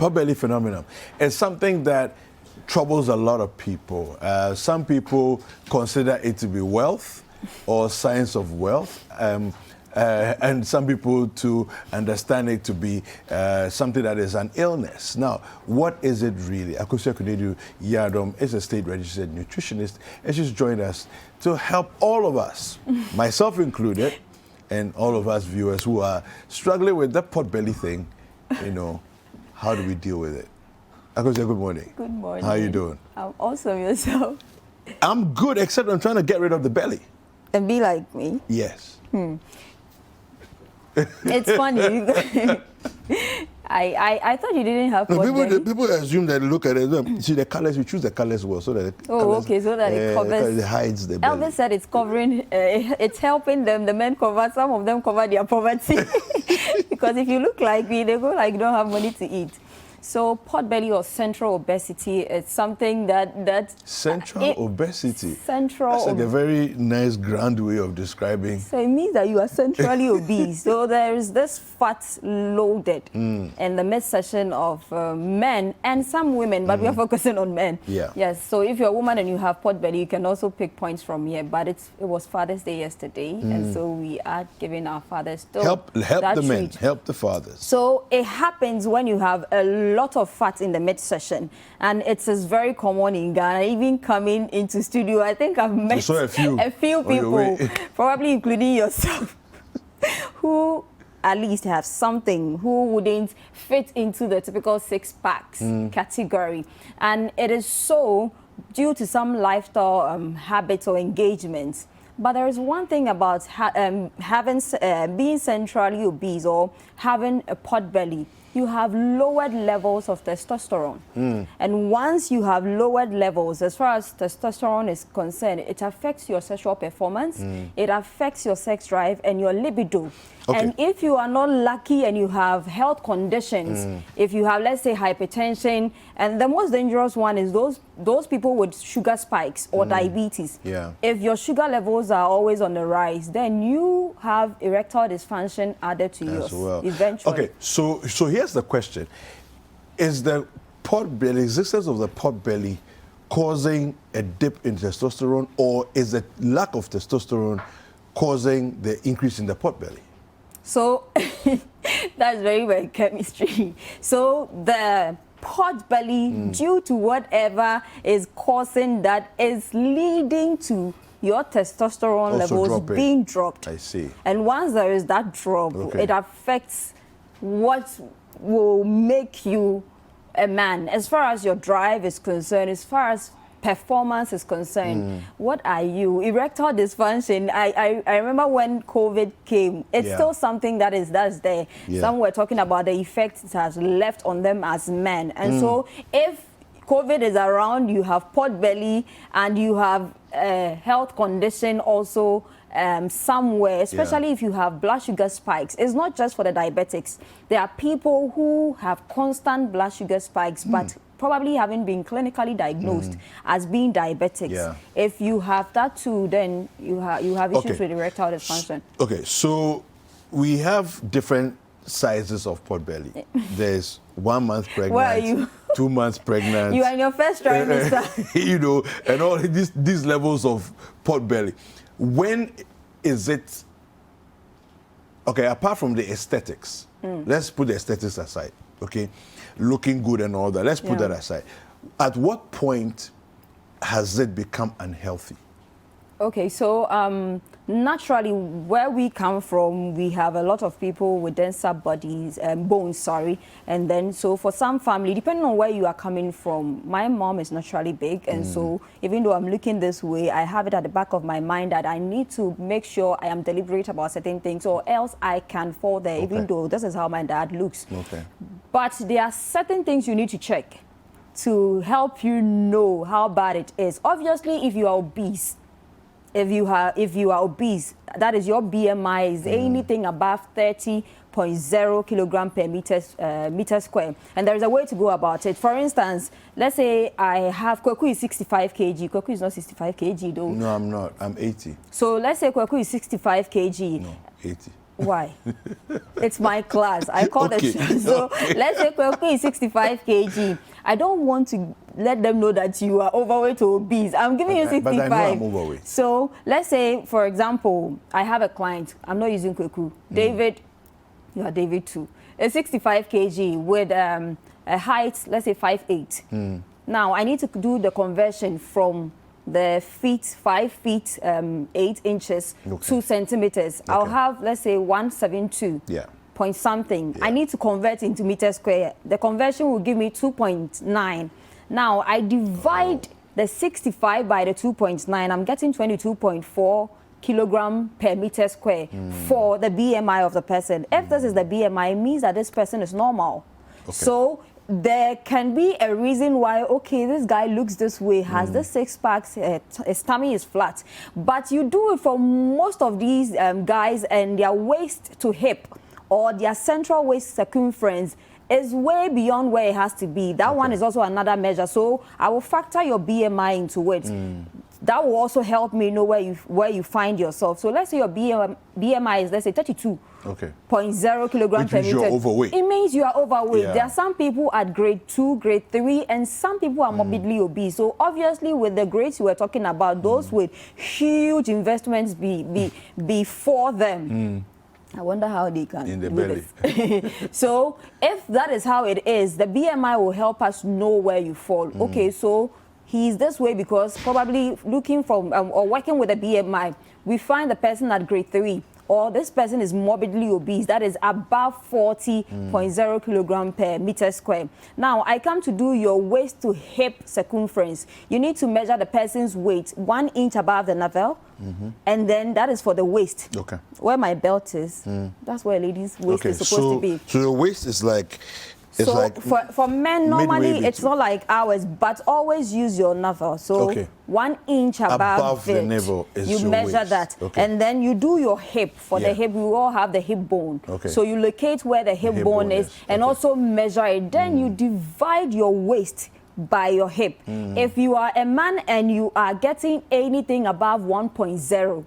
pot belly phenomenon is something that troubles a lot of people. Some people consider it to be wealth or signs of wealth. And some people to understand it to be something that is an illness. Now, what is it really? Akosia Kunedu Yadom is a state-registered nutritionist, and she's joined us to help all of us, myself included, and all of us viewers who are struggling with that pot belly thing. How do we deal with it? Akosia, good morning. Good morning. How are you doing? I'm awesome. Yourself? I'm good, except I'm trying to get rid of the belly. And be like me? Yes. It's funny. I thought you didn't have pot belly. People assume that they look at it. See the colors, you choose the colors well so that it so that it covers. It hides the belly. Elvis said it's covering, it's helping them. The men cover, some of them cover their poverty. Because if you look like me, they go like you don't have money to eat. So pot belly or central obesity is something that central obesity. That's like a very nice grand way of describing. So it means that you are centrally obese. So there is this fat loaded in the midsection of men and some women, but we are focusing on men. Yeah. Yes. So if you're a woman and you have pot belly, you can also pick points from here. But it was Father's Day yesterday, and so we are giving our fathers help the men, help the fathers. So it happens when you have a lot of fat in the midsection, and it is very common in Ghana. Even coming into studio, I think I've met a few people, probably including yourself, who at least have something, who wouldn't fit into the typical six-packs category. And it is so due to some lifestyle habits or engagements. But there is one thing about being centrally obese or having a pot belly. You have lowered levels of testosterone. And once you have lowered levels, as far as testosterone is concerned, it affects your sexual performance, it affects your sex drive and your libido. Okay. And if you are not lucky and you have health conditions, if you have, let's say, hypertension, and the most dangerous one is those people with sugar spikes or diabetes. Yeah. If your sugar levels are always on the rise, then you have erectile dysfunction added to yours eventually. Okay, so here's the question. Is the existence of the pot belly causing a dip in testosterone, or is the lack of testosterone causing the increase in the pot belly? So that's very well chemistry. So the pot belly, due to whatever is causing that, is leading to your testosterone levels being dropped. I see. And once there is that drop, it affects what will make you a man. As far as your drive is concerned, as far as performance is concerned, what are you? Erectile dysfunction. I remember when COVID came, it's still something that's there. Yeah. Some were talking about the effect it has left on them as men. And so if COVID is around, you have pot belly and you have a health condition also somewhere, especially if you have blood sugar spikes. It's not just for the diabetics. There are people who have constant blood sugar spikes, but probably haven't been clinically diagnosed as being diabetics. Yeah. If you have that too, then you have issues with erectile dysfunction. So we have different sizes of pot belly. There's 1 month pregnant. Where are you? 2 months pregnant. You are in your first trimester. And all these levels of pot belly. When is it, apart from the aesthetics, let's put the aesthetics aside, looking good and all that, let's put that aside. At what point has it become unhealthy? Okay, so naturally, where we come from, we have a lot of people with denser bodies, bones, and then so for some family, depending on where you are coming from, my mom is naturally big, and so even though I'm looking this way, I have it at the back of my mind that I need to make sure I am deliberate about certain things, or else I can fall there, even though this is how my dad looks. But there are certain things you need to check to help you know how bad it is. Obviously, if you are obese, if you are obese, that is your BMI is anything above 30.0 kilogram per meter square. And there is a way to go about it. For instance, let's say I have Kweku is 65 kg. Kweku is not 65 kg though. No, I'm not. I'm 80. So let's say Kweku is 65 kg. No, 80. Why? It's my class. I call the show. So let's say Kweku is 65 kg. I don't want to let them know that you are overweight or obese. I'm giving you 65. But I know I'm overweight. So let's say, for example, I have a client. I'm not using Kweku. David, you are David too. A 65 kg with a height, let's say 5'8". Now I need to do the conversion from the feet, 5 feet 8 inches, 2 centimeters. I'll have, let's say, 172. Point something. I need to convert into meter square. The conversion will give me 2.9. Now I divide the 65 by the 2.9. I'm getting 22.4 kilogram per meter square for the BMI of the person. If this is the BMI, it means that this person is normal. So there can be a reason why, okay, this guy looks this way, has the 6 packs, his tummy is flat. But you do it for most of these guys, and their waist to hip or their central waist circumference is way beyond where it has to be. That one is also another measure. So I will factor your BMI into it. That will also help me know where you find yourself. So let's say your BMI is, let's say, 32. 0.0 kilogram per meter. You're overweight. It means you are overweight. There are some people at grade 2, grade 3, and some people are morbidly obese. So obviously, with the grades you were talking about, those with huge investments before them. I wonder how they can in the do belly. This. So if that is how it is, the BMI will help us know where you fall. Okay, so he's this way because probably looking from or working with a BMI, we find the person at grade 3, or this person is morbidly obese, that is above 40.0 kilogram per meter square. Now, I come to do your waist to hip circumference. You need to measure the person's weight 1 inch above the navel, and then that is for the waist. Where my belt is, that's where a lady's waist is supposed to be. So the waist is like... for men, normally it's not like ours, but always use your navel. So 1 inch above the navel is you your measure waist. that. And then you do your hip. For the hip, we all have the hip bone. So you locate where the hip bone is and also measure it. Then you divide your waist by your hip. If you are a man and you are getting anything above 1.0,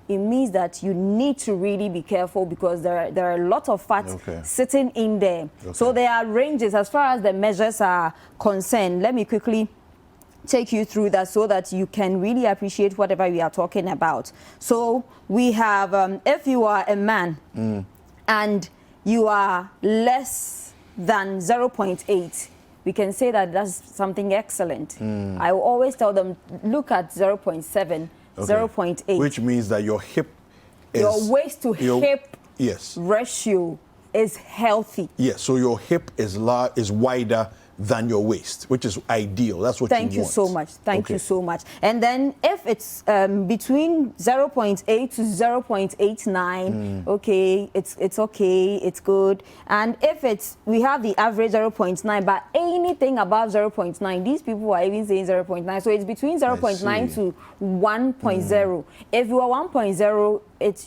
it means that you need to really be careful because there are a lot of fats sitting in there. So there are ranges as far as the measures are concerned. Let me quickly take you through that so that you can really appreciate whatever we are talking about. So we have, if you are a man and you are less than 0.8, we can say that that's something excellent. I will always tell them, look at 0.7, 0.8. Which means that your hip is... Your waist to hip ratio is healthy. Yes, so your hip is wider than your waist, which is ideal. That's what you want. Thank you so much. Thank you so much. And then if it's between 0.8 to 0.89, okay, it's okay, it's good. And if it's, we have the average 0.9, but anything above 0.9, these people are even saying 0.9. So it's between 0.9 to 1.0. If you are 1.0,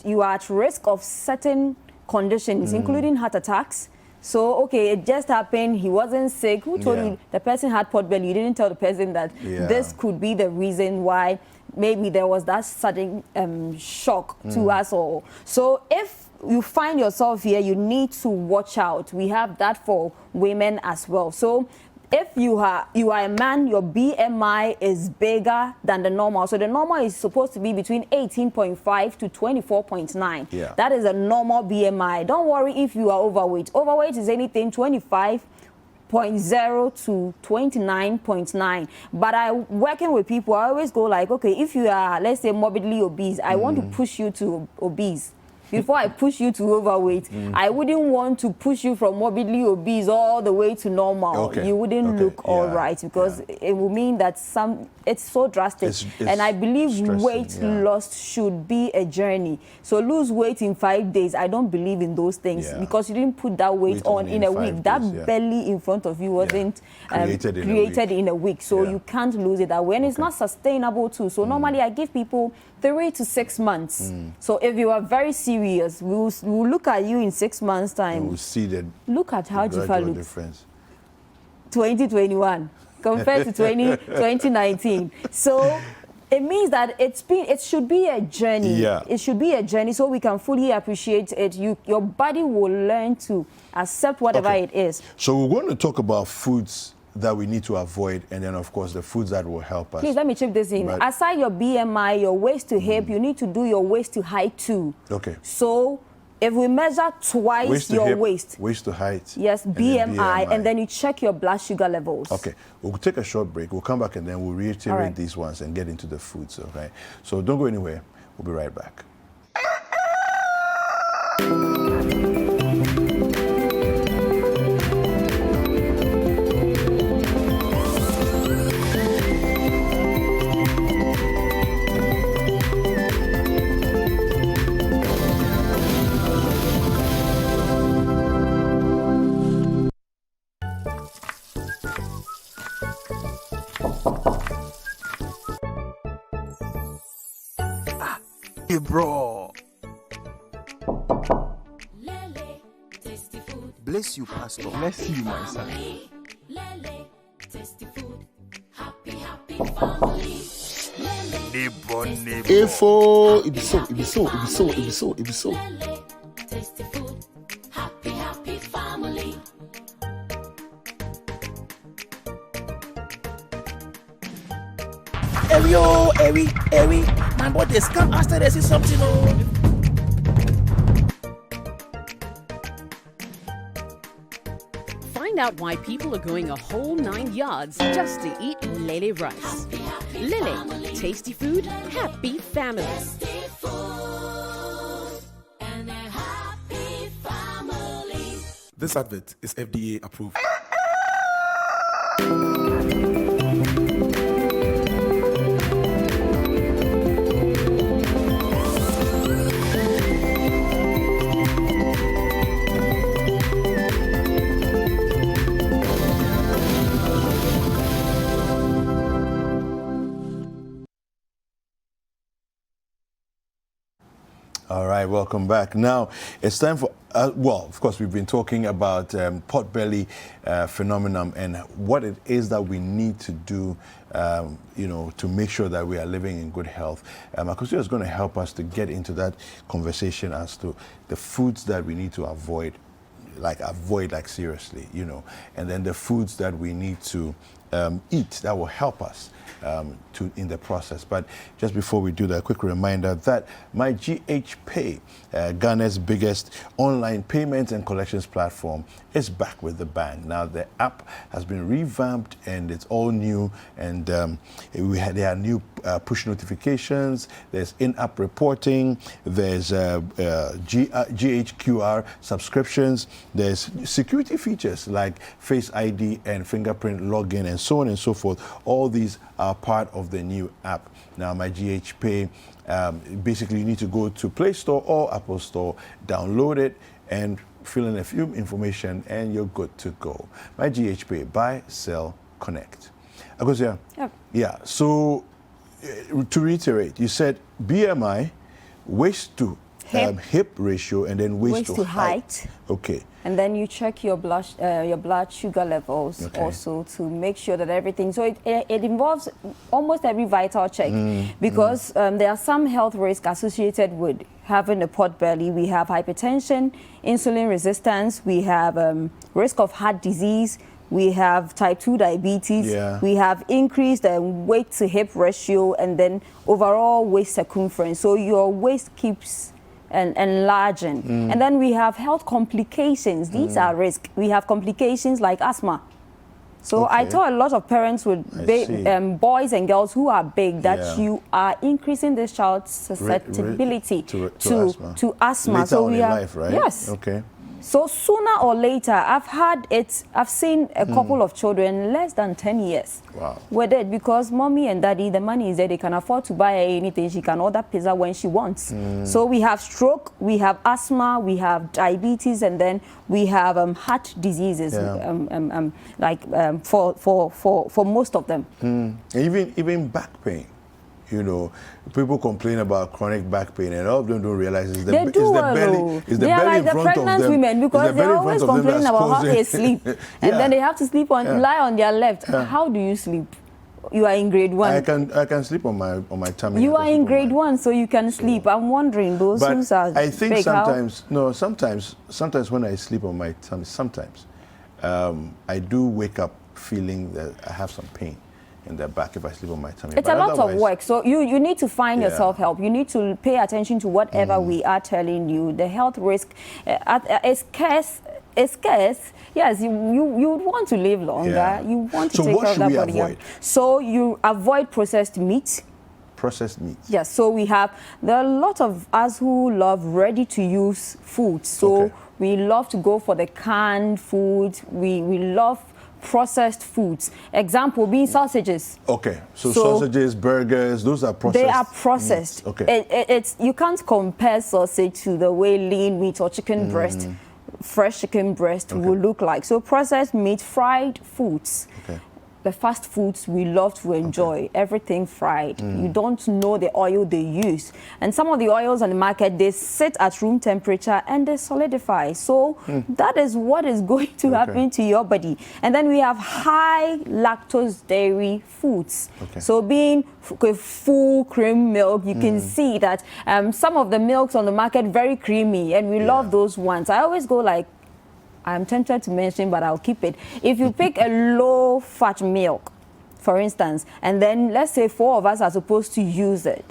you are at risk of certain conditions, including heart attacks. So, okay, it just happened. He wasn't sick. Who told you the person had pot belly? You didn't tell the person that this could be the reason why maybe there was that sudden shock to us all. So if you find yourself here, you need to watch out. We have that for women as well. So if you are a man, your BMI is bigger than the normal. So the normal is supposed to be between 18.5 to 24.9. That is a normal BMI. Don't worry if you are overweight. Overweight is anything 25.0 to 29.9. But working with people, I always go like, okay, if you are, let's say, morbidly obese, I want to push you to obese. Before I push you to overweight, I wouldn't want to push you from morbidly obese all the way to normal. You wouldn't look all right because it will mean that it's so drastic. And I believe weight loss should be a journey. So lose weight in 5 days. I don't believe in those things because you didn't put that weight on in a week. That belly in front of you wasn't created in a week. So you can't lose it that way. And it's not sustainable too. So normally I give people 3 to 6 months. So if you are very serious, we'll look at you in 6 months' time. We'll see the look at how Jifa looks. Difference. 2021 compared to 2019. So it means that it should be a journey. Yeah. It should be a journey so we can fully appreciate it. Your body will learn to accept whatever it is. So we're going to talk about foods that we need to avoid, and then of course the foods that will help us. Please let me chip this in. Aside your BMI, your waist to hip, you need to do your waist to height too. Okay. So if we measure twice waist your hip, waist. Waist to height. Yes, BMI, and then you check your blood sugar levels. Okay, we'll take a short break. We'll come back and then we'll reiterate these ones and get into the foods, okay? So don't go anywhere. We'll be right back. Hey, bro. Bless you, Pastor. Bless you, my son. Ifo, it be so. Eri, my boy, they scam after they see something. Find out why people are going a whole 9 yards just to eat Lele rice. Lele, tasty food, happy family. This advert is FDA approved. All right, welcome back. Now, it's time for, well, of course, we've been talking about potbelly phenomenon and what it is that we need to do, to make sure that we are living in good health. Akosia is going to help us to get into that conversation as to the foods that we need to avoid seriously, and then the foods that we need to eat that will help us in the process. But just before we do that, a quick reminder that my GH Pay, Ghana's biggest online payments and collections platform, is back with the bang. Now the app has been revamped and it's all new, and there are new push notifications, there's in-app reporting, there's GHQR subscriptions, there's security features like Face ID and fingerprint login and so on and so forth. All these are part of the new app. Now my GH Pay, basically you need to go to Play Store or Apple Store, download it and fill in a few information and you're good to go. My GH Pay, buy, sell, connect. Akosia, yeah, so to reiterate, you said BMI, waist to hip ratio, and then waist to height. Okay. And then you check your blood sugar levels also to make sure that everything. So it involves almost every vital check because there are some health risks associated with having a pot belly. We have hypertension, insulin resistance, we have risk of heart disease, we have type 2 diabetes, we have increased weight to hip ratio, and then overall waist circumference. So your waist keeps enlarging. And then we have health complications. These are risks. We have complications like asthma. So I tell a lot of parents with boys and girls who are big that you are increasing this child's susceptibility to asthma. Later so on we in are life, right? Yes. Okay. So sooner or later, I've seen a couple of children less than 10 years. Wow. Were dead because mommy and daddy, the money is there. They can afford to buy her anything. She can order pizza when she wants. So we have stroke, we have asthma, we have diabetes, and then we have heart diseases, for most of them. Even back pain. People complain about chronic back pain, and all of them don't realize it's the belly. They are like the pregnant women because they're always complaining about how they sleep, and then they have to lie on their left. How do you sleep? You are in grade 1. I can sleep on my tummy. You are in grade 1, so you can sleep. I'm wondering those who are I think big, sometimes when I sleep on my tummy, I do wake up feeling that I have some pain in the back if I sleep on my tummy. It's a lot of work, so you need to find yourself help. You need to pay attention to whatever we are telling you. The health risk is scarce. Yes, you want to live longer. Yeah. You want to take care of that body. Avoid? So you avoid processed meat. Processed meat. Yes. So there are a lot of us who love ready-to-use foods. So we love to go for the canned food. We love processed foods. Example being sausages. Okay, so sausages, burgers, those are processed. They are processed. Meats. Okay. You can't compare sausage to the way lean meat or chicken breast, fresh chicken breast will look like. So processed meat, fried foods. Okay. The fast foods we love to enjoy, everything fried. You don't know the oil they use. And some of the oils on the market, they sit at room temperature and they solidify. So that is what is going to happen to your body. And then we have high lactose dairy foods. Okay. So being full cream milk, you can see that some of the milks on the market, very creamy, and we love those ones. I always go like, I'm tempted to mention, but I'll keep it. If you pick a low-fat milk, for instance, and then let's say 4 of us are supposed to use it,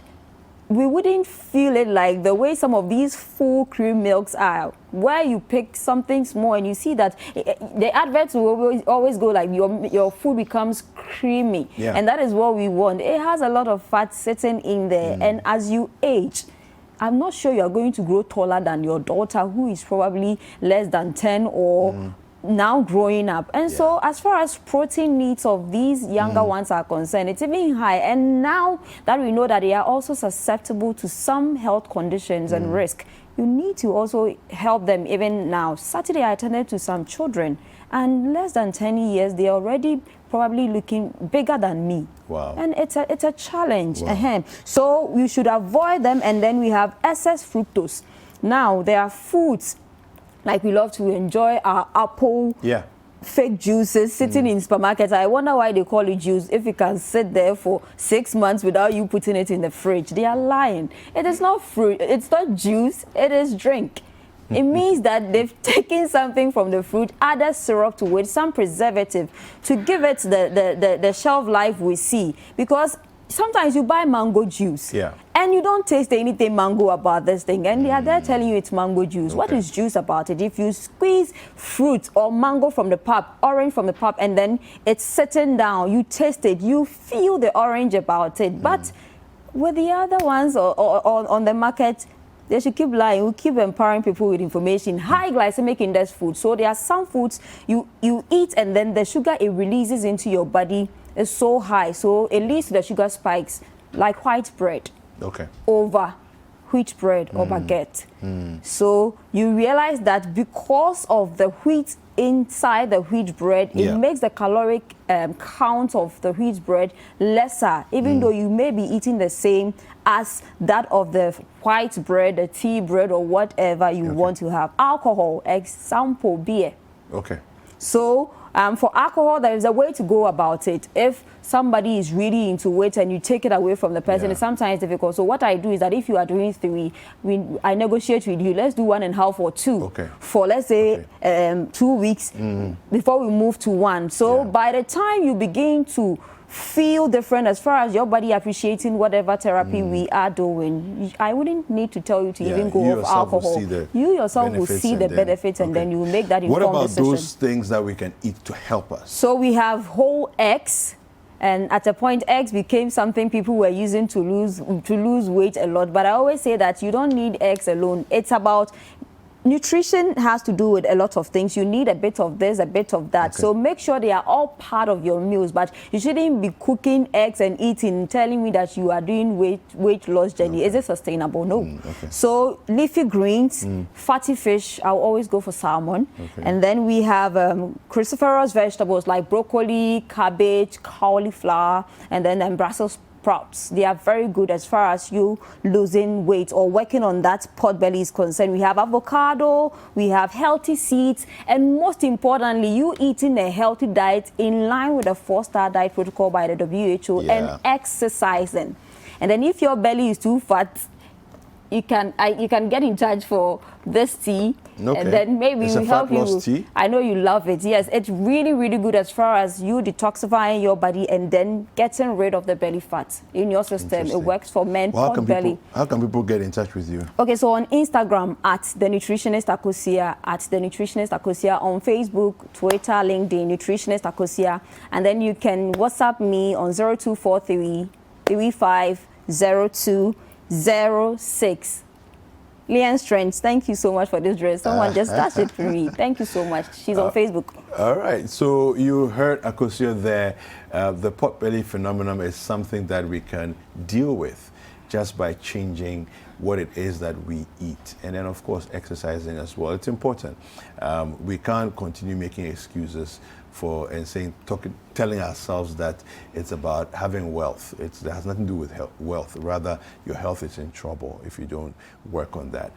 we wouldn't feel it like the way some of these full cream milks are, where you pick something small and you see that the adverts will always go like your food becomes creamy. Yeah. And that is what we want. It has a lot of fat sitting in there. And as you age, I'm not sure you're going to grow taller than your daughter, who is probably less than 10 or now growing up. And so as far as protein needs of these younger ones are concerned, it's even high. And now that we know that they are also susceptible to some health conditions and risk, you need to also help them even now. Saturday, I attended to some children, and less than 10 years, they're already probably looking bigger than me. Wow. And it's a challenge. Wow. So we should avoid them. And then we have excess fructose. Now, there are foods, like we love to enjoy our apple, fake juices sitting in supermarkets. I wonder why they call it juice if it can sit there for 6 months without you putting it in the fridge. They are lying. It is not fruit. It's not juice. It is drink. It means that they've taken something from the fruit, added syrup to it, some preservative, to give it the shelf life we see. Because sometimes you buy mango juice, and you don't taste anything mango about this thing, and they are there telling you it's mango juice. What is juice about it? If you squeeze fruit or mango from the pulp, orange from the pulp, and then it's sitting down, you taste it, you feel the orange about it. But with the other ones or on the market, they should keep lying. We keep empowering people with information. High glycemic index food. So there are some foods you eat, and then the sugar it releases into your body is so high. So it leads to the sugar spikes, like white bread over wheat bread or baguette. So you realize that because of the wheat inside the wheat bread, it makes the caloric count of the wheat bread lesser, even though you may be eating the same as that of the white bread, the tea bread, or whatever you want to have. Alcohol, example, beer. Okay. So for alcohol, there is a way to go about it. If somebody is really into it and you take it away from the person, it's sometimes difficult. So what I do is that if you are doing 3, I negotiate with you. Let's do 1.5 or 2 for, let's say, 2 weeks before we move to 1. So by the time you begin to feel different as far as your body appreciating whatever therapy we are doing, I wouldn't need to tell you to even go off alcohol. You yourself will see the benefits, and then you will make that informed decision. What about those things that we can eat to help us? So we have whole eggs. And at a point, eggs became something people were using to lose weight a lot. But I always say that you don't need eggs alone. It's about nutrition has to do with a lot of things. You need a bit of this, a bit of that. So make sure they are all part of your meals. But you shouldn't be cooking eggs and eating, telling me that you are doing weight loss journey. Is it sustainable? No. So leafy greens, fatty fish, I'll always go for salmon. And then we have cruciferous vegetables like broccoli, cabbage, cauliflower, and then Brussels sprouts. They are very good as far as you losing weight or working on that pot belly is concerned. We have avocado, we have healthy seeds, and most importantly, you eating a healthy diet in line with the 4-star diet protocol by the WHO and exercising. And then if your belly is too fat, you can get in touch for this tea, and then maybe we help you. Tea? I know you love it. Yes, it's really, really good as far as you detoxifying your body and then getting rid of the belly fat in your system. It works for men, pot belly. How can people get in touch with you? Okay, so on Instagram @The Nutritionist Akosia, @The Nutritionist Akosia, on Facebook, Twitter, LinkedIn, Nutritionist Akosia, and then you can WhatsApp me on 0243 350206. Leanne Strength, thank you so much for this dress. Someone just touched it for me. Thank you so much. She's on Facebook. All right. So you heard Akosia there. The pot belly phenomenon is something that we can deal with just by changing what it is that we eat. And then, of course, exercising as well. It's important. We can't continue making excuses for and telling ourselves that it's about having wealth. It has nothing to do with wealth. Rather, your health is in trouble if you don't work on that.